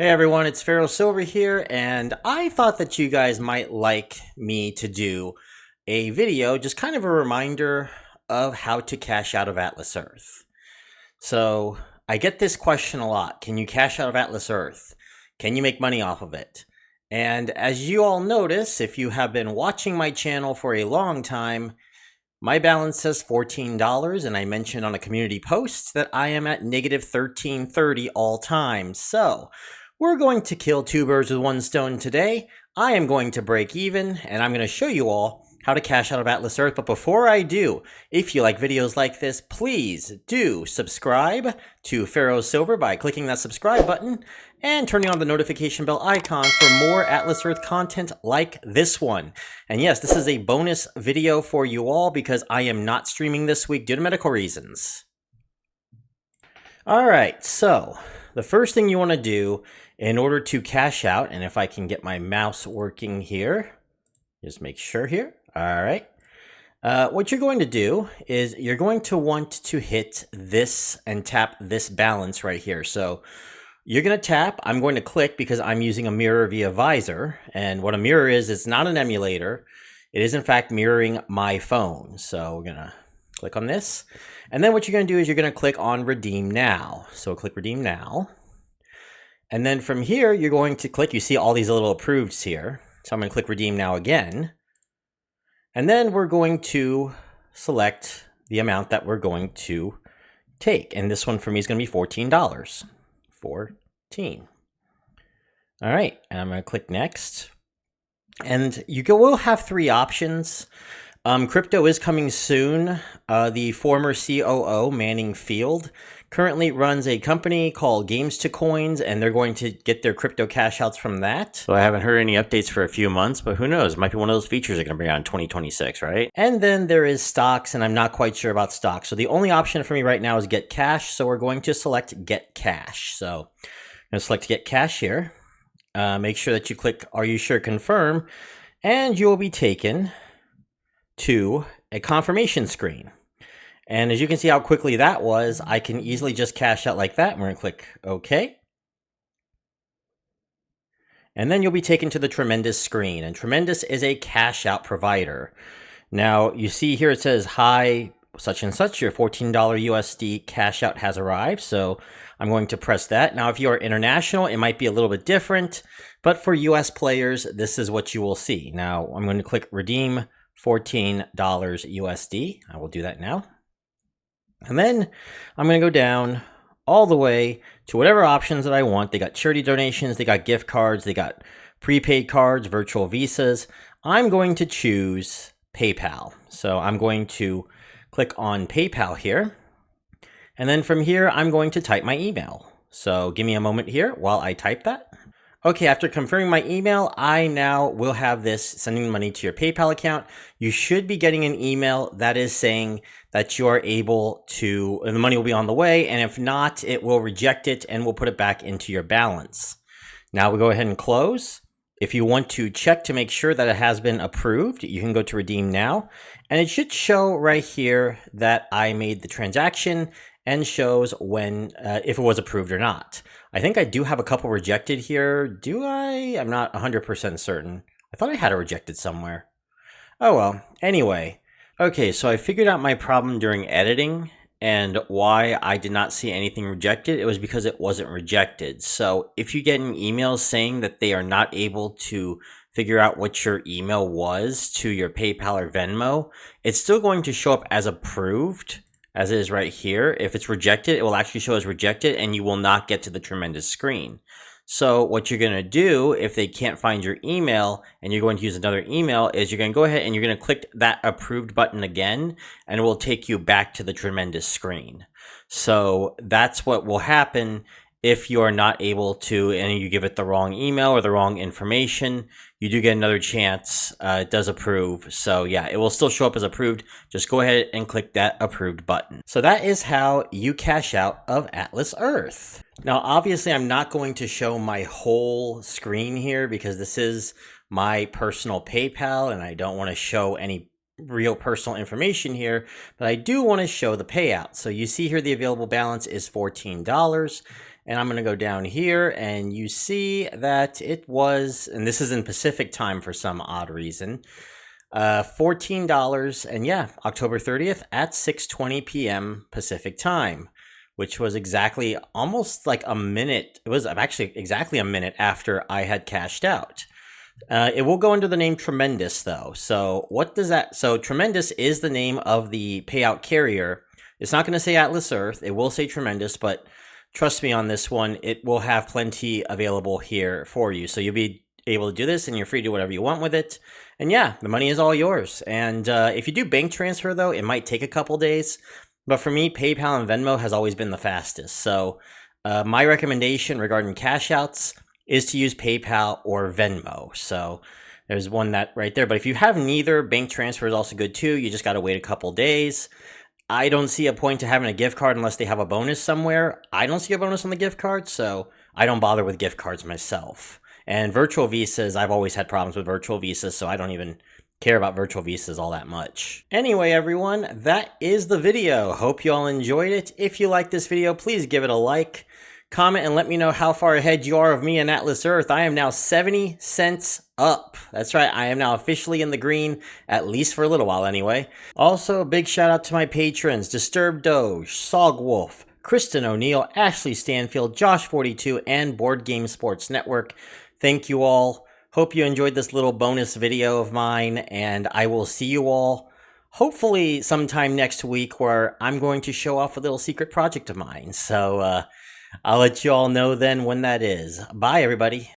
Hey everyone, it's Pharaoh Silver here, and I thought that you guys might like me to do a video, just kind of a reminder of how to cash out of Atlas Earth. So I get this question a lot. Can you cash out of Atlas Earth? Can you make money off of it? And as you all notice, if you have been watching my channel for a long time, my balance says $14, and I mentioned on a community post that I am at negative 1330 all time. So we're going to kill two birds with one stone today. I am going to break even, and I'm going to show you all how to cash out of Atlas Earth. But before I do, if you like videos like this, please do subscribe to Pharaoh Silver by clicking that subscribe button and turning on the notification bell icon for more Atlas Earth content like this one. And yes, this is a bonus video for you all because I am not streaming this week due to medical reasons. All right, so the first thing you want to do in order to cash out, and if I can get my mouse working here, just make sure here. All right. What you're going to do is you're going to want to hit this and tap this balance right here. So you're going to tap, I'm going to click because I'm using a mirror via visor. And what a mirror is, it's not an emulator. It is in fact mirroring my phone. So we're going to click on this. And then what you're going to do is you're going to click on redeem now. So click redeem now. And then from here, you're going to click, you see all these little approveds here. So I'm going to click redeem now again. And then we're going to select the amount that we're going to take. And this one for me is going to be $14. 14. All right. And I'm going to click next. And you will have three options. Crypto is coming soon. The former COO, Manning Field, currently runs a company called Games to Coins, and they're going to get their crypto cash outs from that. So I haven't heard any updates for a few months, but who knows? It might be one of those features they're going to bring out in 2026, right? And then there is stocks, and I'm not quite sure about stocks. So the only option for me right now is get cash. So we're going to select get cash. So I'm going to select get cash here. Make sure that you click are you sure confirm, and you will be taken to a confirmation screen. And as you can see how quickly that was, I can easily just cash out like that. We're going to click OK. And then you'll be taken to the Tremendous screen. And Tremendous is a cash out provider. Now, you see here it says, hi, such and such, your $14 USD cash out has arrived. So I'm going to press that. Now, if you are international, it might be a little bit different. But for US players, this is what you will see. Now, I'm going to click redeem $14 USD. I will do that now. And then I'm going to go down all the way to whatever options that I want. They got charity donations, they got gift cards, they got prepaid cards, virtual visas. I'm going to choose PayPal. So I'm going to click on PayPal here. And then from here, I'm going to type my email. So give me a moment here while I type that. Okay, after confirming my email, I now will have this sending the money to your PayPal account. You should be getting an email that is saying that you are able to, and the money will be on the way. And if not, it will reject it and we'll put it back into your balance. Now we go ahead and close. If you want to check to make sure that it has been approved, you can go to redeem now. And it should show right here that I made the transaction and shows when, if it was approved or not. I think I do have a couple rejected here. Do I? I'm not 100% certain. I thought I had it rejected somewhere. Oh well, anyway. Okay, so I figured out my problem during editing and why I did not see anything rejected. It was because it wasn't rejected. So if you get an email saying that they are not able to figure out what your email was to your PayPal or Venmo, it's still going to show up as approved, as it is right here. If it's rejected, it will actually show as rejected and you will not get to the Tremendous screen. So what you're going to do if they can't find your email and you're going to use another email is you're going to go ahead and you're going to click that approved button again and it will take you back to the Tremendous screen. So that's what will happen if you are not able to and you give it the wrong email or the wrong information. You do get another chance. It does approve. So yeah, it will still show up as approved. Just go ahead and click that approved button. So that is how you cash out of Atlas Earth. Now, obviously, I'm not going to show my whole screen here because this is my personal PayPal and I don't want to show any real personal information here, but I do want to show the payout. So you see here the available balance is $14. And I'm going to go down here, and you see that it was, and this is in Pacific time for some odd reason, $14. And yeah, October 30th at 6:20 p.m. Pacific time, which was exactly almost like a minute. It was actually exactly a minute after I had cashed out. It will go under the name Tremendous, though. So what does that? So Tremendous is the name of the payout carrier. It's not going to say Atlas Earth. It will say Tremendous, but trust me on this one, it will have plenty available here for you. So you'll be able to do this, and you're free to do whatever you want with it. And yeah, the money is all yours. And if you do bank transfer, though, it might take a couple days. But for me, PayPal and Venmo has always been the fastest. So my recommendation regarding cash outs is to use PayPal or Venmo. So there's one that right there. But if you have neither, bank transfer is also good too. You just got to wait a couple days. I don't see a point to having a gift card unless they have a bonus somewhere. I don't see a bonus on the gift card, so I don't bother with gift cards myself. And virtual visas, I've always had problems with virtual visas, so I don't even care about virtual visas all that much. Anyway, everyone, that is the video. Hope you all enjoyed it. If you like this video, please give it a like, comment, and let me know how far ahead you are of me and Atlas Earth. I am now 70 cents up. That's right, I am now officially in the green, at least for a little while anyway. Also, a big shout out to my patrons, Disturbed Doge, Sogwolf, Kristen O'Neill, Ashley Stanfield, Josh42, and Board Game Sports Network. Thank you all. Hope you enjoyed this little bonus video of mine, and I will see you all hopefully sometime next week, where I'm going to show off a little secret project of mine. So I'll let you all know then when that is. Bye, everybody.